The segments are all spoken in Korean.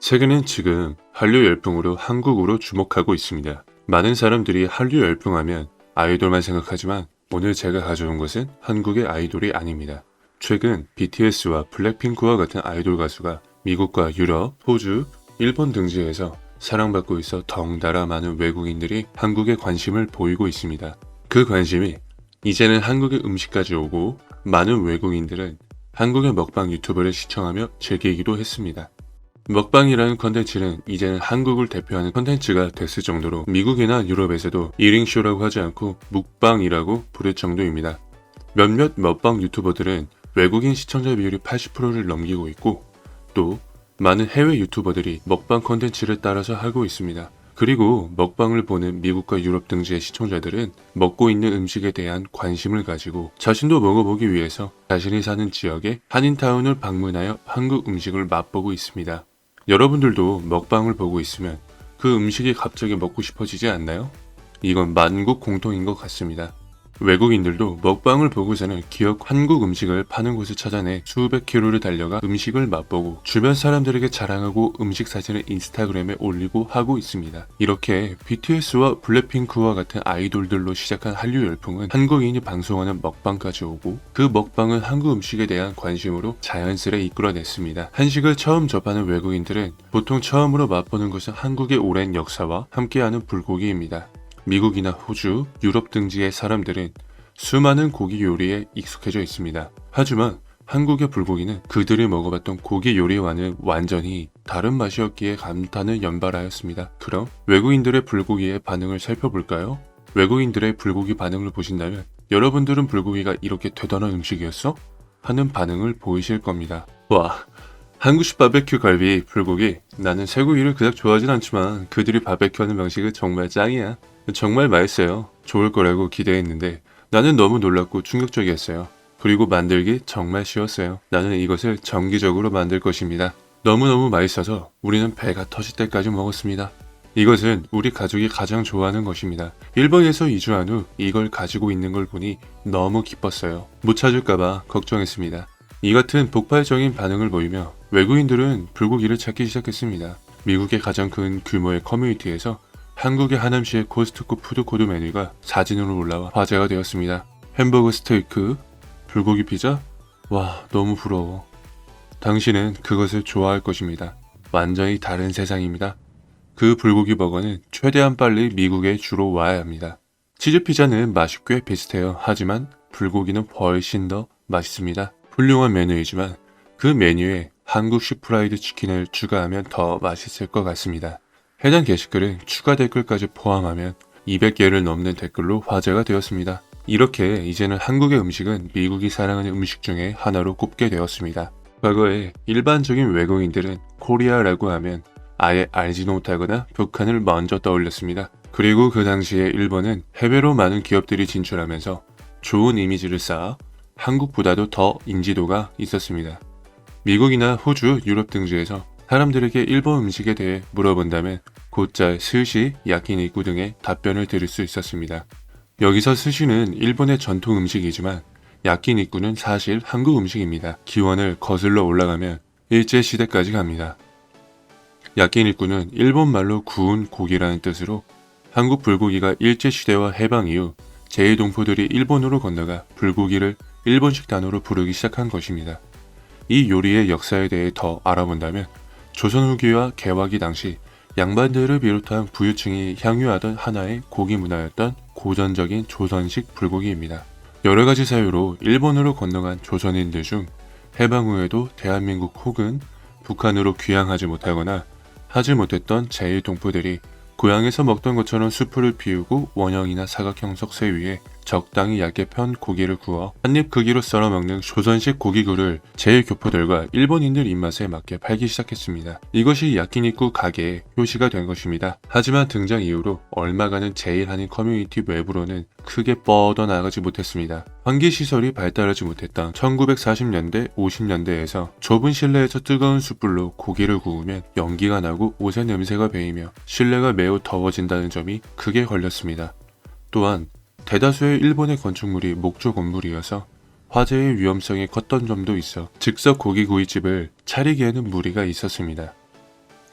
세계는 지금 한류 열풍으로 한국으로 주목하고 있습니다. 많은 사람들이 한류 열풍하면 아이돌만 생각하지만 오늘 제가 가져온 것은 한국의 아이돌이 아닙니다. 최근 BTS와 블랙핑크와 같은 아이돌 가수가 미국과 유럽, 호주, 일본 등지에서 사랑받고 있어 덩달아 많은 외국인들이 한국에 관심을 보이고 있습니다. 그 관심이 이제는 한국의 음식까지 오고 많은 외국인들은 한국의 먹방 유튜버를 시청하며 즐기기도 했습니다. 먹방이라는 컨텐츠는 이제는 한국을 대표하는 컨텐츠가 됐을 정도로 미국이나 유럽에서도 1인 쇼라고 하지 않고 묵방이라고 부를 정도입니다. 몇몇 먹방 유튜버들은 외국인 시청자 비율이 80%를 넘기고 있고 또 많은 해외 유튜버들이 먹방 컨텐츠를 따라서 하고 있습니다. 그리고 먹방을 보는 미국과 유럽 등지의 시청자들은 먹고 있는 음식에 대한 관심을 가지고 자신도 먹어보기 위해서 자신이 사는 지역의 한인타운을 방문하여 한국 음식을 맛보고 있습니다. 여러분들도 먹방을 보고 있으면 그 음식이 갑자기 먹고 싶어지지 않나요? 이건 만국 공통인 것 같습니다. 외국인들도 먹방을 보고서는 기업 한국 음식을 파는 곳을 찾아내 수백 킬로를 달려가 음식을 맛보고 주변 사람들에게 자랑하고 음식 사진을 인스타그램에 올리고 하고 있습니다. 이렇게 BTS와 블랙핑크와 같은 아이돌들로 시작한 한류 열풍은 한국인이 방송하는 먹방까지 오고 그 먹방은 한국 음식에 대한 관심으로 자연스레 이끌어냈습니다. 한식을 처음 접하는 외국인들은 보통 처음으로 맛보는 것은 한국의 오랜 역사와 함께하는 불고기입니다. 미국이나 호주, 유럽 등지의 사람들은 수많은 고기 요리에 익숙해져 있습니다. 하지만 한국의 불고기는 그들이 먹어봤던 고기 요리와는 완전히 다른 맛이었기에 감탄을 연발하였습니다. 그럼 외국인들의 불고기의 반응을 살펴볼까요? 외국인들의 불고기 반응을 보신다면 여러분들은 불고기가 이렇게 대단한 음식이었어? 하는 반응을 보이실 겁니다. 와, 한국식 바베큐 갈비, 불고기. 나는 쇠고기를 그닥 좋아하진 않지만 그들이 바베큐하는 방식은 정말 짱이야. 정말 맛있어요. 좋을 거라고 기대했는데 나는 너무 놀랍고 충격적이었어요. 그리고 만들기 정말 쉬웠어요. 나는 이것을 정기적으로 만들 것입니다. 너무너무 맛있어서 우리는 배가 터질 때까지 먹었습니다. 이것은 우리 가족이 가장 좋아하는 것입니다. 일본에서 이주한 후 이걸 가지고 있는 걸 보니 너무 기뻤어요. 못 찾을까봐 걱정했습니다. 이 같은 폭발적인 반응을 보이며 외국인들은 불고기를 찾기 시작했습니다. 미국의 가장 큰 규모의 커뮤니티에서 한국의 하남시의 코스트코 푸드코드 메뉴가 사진으로 올라와 화제가 되었습니다. 햄버거 스테이크, 불고기 피자? 와, 너무 부러워. 당신은 그것을 좋아할 것입니다. 완전히 다른 세상입니다. 그 불고기 버거는 최대한 빨리 미국에 주로 와야 합니다. 치즈 피자는 맛이 꽤 비슷해요. 하지만 불고기는 훨씬 더 맛있습니다. 훌륭한 메뉴이지만 그 메뉴에 한국식 프라이드 치킨을 추가하면 더 맛있을 것 같습니다. 해당 게시글은 추가 댓글까지 포함하면 200개를 넘는 댓글로 화제가 되었습니다. 이렇게 이제는 한국의 음식은 미국이 사랑하는 음식 중에 하나로 꼽게 되었습니다. 과거에 일반적인 외국인들은 코리아라고 하면 아예 알지도 못하거나 북한을 먼저 떠올렸습니다. 그리고 그 당시에 일본은 해외로 많은 기업들이 진출하면서 좋은 이미지를 쌓아 한국보다도 더 인지도가 있었습니다. 미국이나 호주, 유럽 등지에서 사람들에게 일본 음식에 대해 물어본다면 곧잘 스시, 야키니쿠 등의 답변을 들을 수 있었습니다. 여기서 스시는 일본의 전통 음식이지만 야키니쿠는 사실 한국 음식입니다. 기원을 거슬러 올라가면 일제시대까지 갑니다. 야키니쿠는 일본 말로 구운 고기라는 뜻으로 한국 불고기가 일제시대와 해방 이후 제2동포들이 일본으로 건너가 불고기를 일본식 단어로 부르기 시작한 것입니다. 이 요리의 역사에 대해 더 알아본다면 조선 후기와 개화기 당시 양반들을 비롯한 부유층이 향유하던 하나의 고기 문화였던 고전적인 조선식 불고기입니다. 여러 가지 사유로 일본으로 건너간 조선인들 중 해방 후에도 대한민국 혹은 북한으로 귀향하지 못하거나 하지 못했던 제1동포들이 고향에서 먹던 것처럼 수프를 비우고 원형이나 사각형 석쇠 위에 적당히 얇게 편 고기를 구워 한입 크기로 썰어 먹는 조선식 고기구를 제1교포들과 일본인들 입맛에 맞게 팔기 시작했습니다. 이것이 야키니쿠 가게의 표시가 된 것입니다. 하지만 등장 이후로 얼마간은 제1한인 커뮤니티 외부로는 크게 뻗어나가지 못했습니다. 환기시설이 발달하지 못했던 1940년대, 50년대에서 좁은 실내에서 뜨거운 숯불로 고기를 구우면 연기가 나고 옷의 냄새가 배이며 실내가 매우 더워진다는 점이 크게 걸렸습니다. 또한 대다수의 일본의 건축물이 목조 건물이어서 화재의 위험성이 컸던 점도 있어 즉석 고기구이집을 차리기에는 무리가 있었습니다.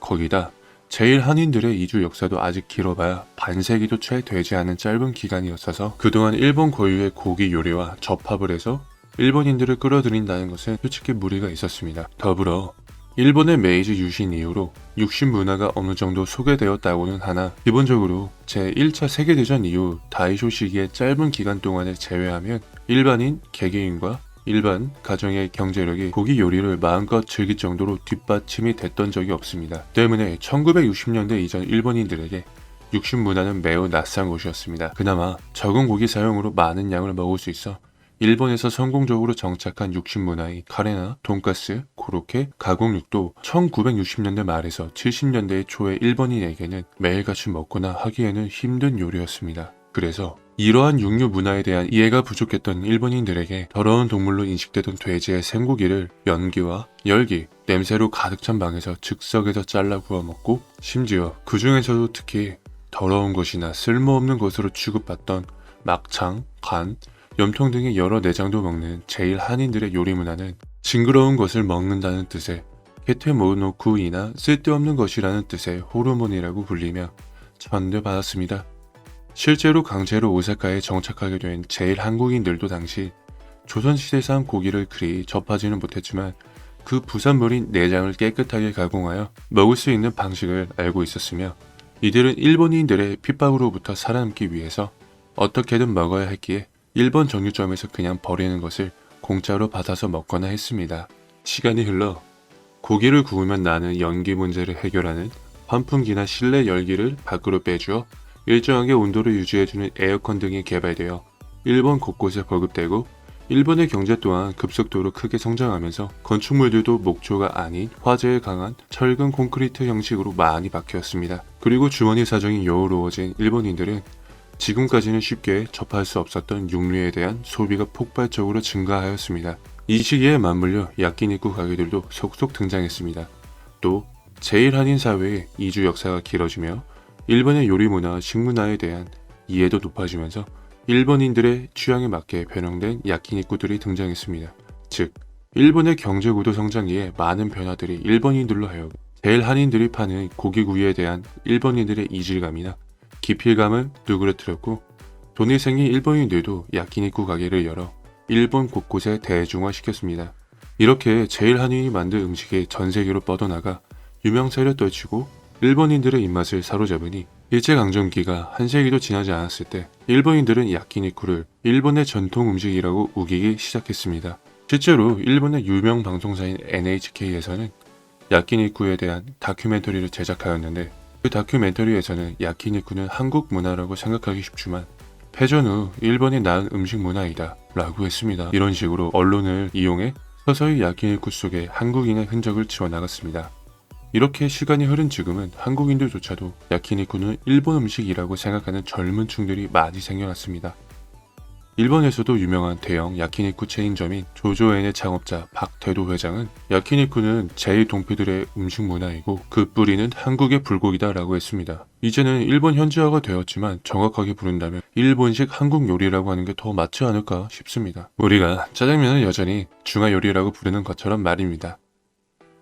거기다 제일 한인들의 이주 역사도 아직 길어봐야 반세기도 채 되지 않은 짧은 기간이었어서 그동안 일본 고유의 고기 요리와 접합을 해서 일본인들을 끌어들인다는 것은 솔직히 무리가 있었습니다. 더불어 일본의 메이지 유신 이후로 육신 문화가 어느 정도 소개되었다고는 하나 기본적으로 제1차 세계대전 이후 다이쇼 시기의 짧은 기간 동안을 제외하면 일반인, 개개인과 일반 가정의 경제력이 고기 요리를 마음껏 즐길 정도로 뒷받침이 됐던 적이 없습니다. 때문에 1960년대 이전 일본인들에게 육식 문화는 매우 낯선 곳이었습니다. 그나마 적은 고기 사용으로 많은 양을 먹을 수 있어 일본에서 성공적으로 정착한 육식 문화인 카레나 돈가스, 고로케, 가공육도 1960년대 말에서 70년대 초의 일본인에게는 매일같이 먹거나 하기에는 힘든 요리였습니다. 그래서 이러한 육류 문화에 대한 이해가 부족했던 일본인들에게 더러운 동물로 인식되던 돼지의 생고기를 연기와 열기, 냄새로 가득 찬 방에서 즉석에서 잘라 구워 먹고 심지어 그 중에서도 특히 더러운 것이나 쓸모없는 것으로 취급받던 막창, 간, 염통 등의 여러 내장도 먹는 제일 한인들의 요리 문화는 징그러운 것을 먹는다는 뜻의 케테모노쿠이나 쓸데없는 것이라는 뜻의 호르몬이라고 불리며 전대받았습니다. 실제로 강제로 오사카에 정착하게 된 제일 한국인들도 당시 조선시대산 고기를 그리 접하지는 못했지만 그 부산물인 내장을 깨끗하게 가공하여 먹을 수 있는 방식을 알고 있었으며 이들은 일본인들의 핍박으로부터 살아남기 위해서 어떻게든 먹어야 했기에 일본 정육점에서 그냥 버리는 것을 공짜로 받아서 먹거나 했습니다. 시간이 흘러 고기를 구우면 나는 연기 문제를 해결하는 환풍기나 실내 열기를 밖으로 빼주어 일정하게 온도를 유지해주는 에어컨 등이 개발되어 일본 곳곳에 보급되고 일본의 경제 또한 급속도로 크게 성장하면서 건축물들도 목조가 아닌 화재에 강한 철근 콘크리트 형식으로 많이 바뀌었습니다. 그리고 주머니 사정이 여유로워진 일본인들은 지금까지는 쉽게 접할 수 없었던 육류에 대한 소비가 폭발적으로 증가하였습니다. 이 시기에 맞물려 야끼니쿠 가게들도 속속 등장했습니다. 또 제일 한인 사회의 이주 역사가 길어지며 일본의 요리 문화와 식문화에 대한 이해도 높아지면서 일본인들의 취향에 맞게 변형된 야끼니쿠들이 등장했습니다. 즉, 일본의 경제구도 성장기에 많은 변화들이 일본인들로 하여금 제일 한인들이 파는 고기구이에 대한 일본인들의 이질감이나 기필감을 누그러뜨렸고 돈이 생긴 일본인들도 야끼니쿠 가게를 열어 일본 곳곳에 대중화시켰습니다. 이렇게 제일 한인이 만든 음식이 전 세계로 뻗어나가 유명세를 떨치고 일본인들의 입맛을 사로잡으니 일제강점기가 한 세기도 지나지 않았을 때 일본인들은 야끼니쿠를 일본의 전통 음식이라고 우기기 시작했습니다. 실제로 일본의 유명 방송사인 NHK에서는 야끼니쿠에 대한 다큐멘터리를 제작하였는데 그 다큐멘터리에서는 야끼니쿠는 한국 문화라고 생각하기 쉽지만 패전 후 일본이 낳은 음식 문화이다 라고 했습니다. 이런 식으로 언론을 이용해 서서히 야끼니쿠 속에 한국인의 흔적을 지워나갔습니다. 이렇게 시간이 흐른 지금은 한국인들조차도 야키니쿠는 일본 음식이라고 생각하는 젊은 층들이 많이 생겨났습니다. 일본에서도 유명한 대형 야키니쿠 체인점인 조조엔의 창업자 박태도 회장은 야키니쿠는 제2동표들의 음식 문화이고 그 뿌리는 한국의 불고기다 라고 했습니다. 이제는 일본 현지화가 되었지만 정확하게 부른다면 일본식 한국 요리라고 하는 게 더 맞지 않을까 싶습니다. 우리가 짜장면을 여전히 중화 요리라고 부르는 것처럼 말입니다.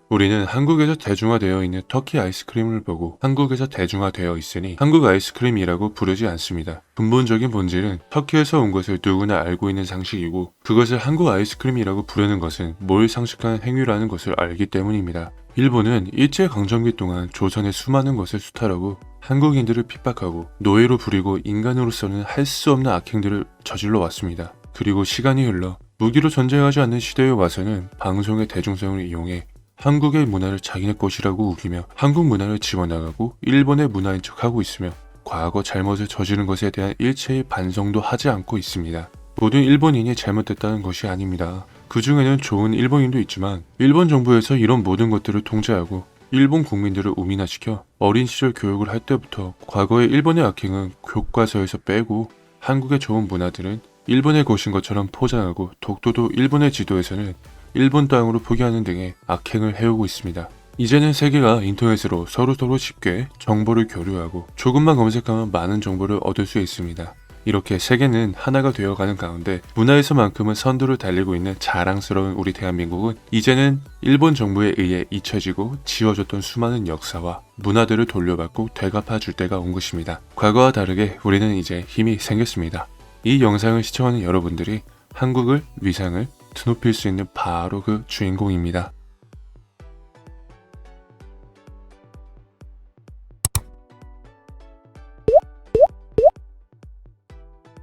우리는 한국에서 대중화되어 있는 터키 아이스크림을 보고 한국에서 대중화되어 있으니 한국 아이스크림이라고 부르지 않습니다. 근본적인 본질은 터키에서 온 것을 누구나 알고 있는 상식이고 그것을 한국 아이스크림이라고 부르는 것은 뭘 상식한 행위라는 것을 알기 때문입니다. 일본은 일제강점기 동안 조선의 수많은 것을 수탈하고 한국인들을 핍박하고 노예로 부리고 인간으로서는 할 수 없는 악행들을 저질러 왔습니다. 그리고 시간이 흘러 무기로 전쟁하지 않는 시대에 와서는 방송의 대중성을 이용해 한국의 문화를 자기네 것이라고 우기며 한국 문화를 집어나가고 일본의 문화인 척하고 있으며 과거 잘못을 저지른 것에 대한 일체의 반성도 하지 않고 있습니다. 모든 일본인이 잘못됐다는 것이 아닙니다. 그 중에는 좋은 일본인도 있지만 일본 정부에서 이런 모든 것들을 통제하고 일본 국민들을 우민화시켜 어린 시절 교육을 할 때부터 과거의 일본의 악행은 교과서에서 빼고 한국의 좋은 문화들은 일본의 것인 것처럼 포장하고 독도도 일본의 지도에서는 일본 땅으로 포기하는 등의 악행을 해오고 있습니다. 이제는 세계가 인터넷으로 서로서로 쉽게 정보를 교류하고 조금만 검색하면 많은 정보를 얻을 수 있습니다. 이렇게 세계는 하나가 되어가는 가운데 문화에서만큼은 선두를 달리고 있는 자랑스러운 우리 대한민국은 이제는 일본 정부에 의해 잊혀지고 지워졌던 수많은 역사와 문화들을 돌려받고 되갚아줄 때가 온 것입니다. 과거와 다르게 우리는 이제 힘이 생겼습니다. 이 영상을 시청하는 여러분들이 한국을 위상을 드높일 수 있는 바로 그 주인공입니다.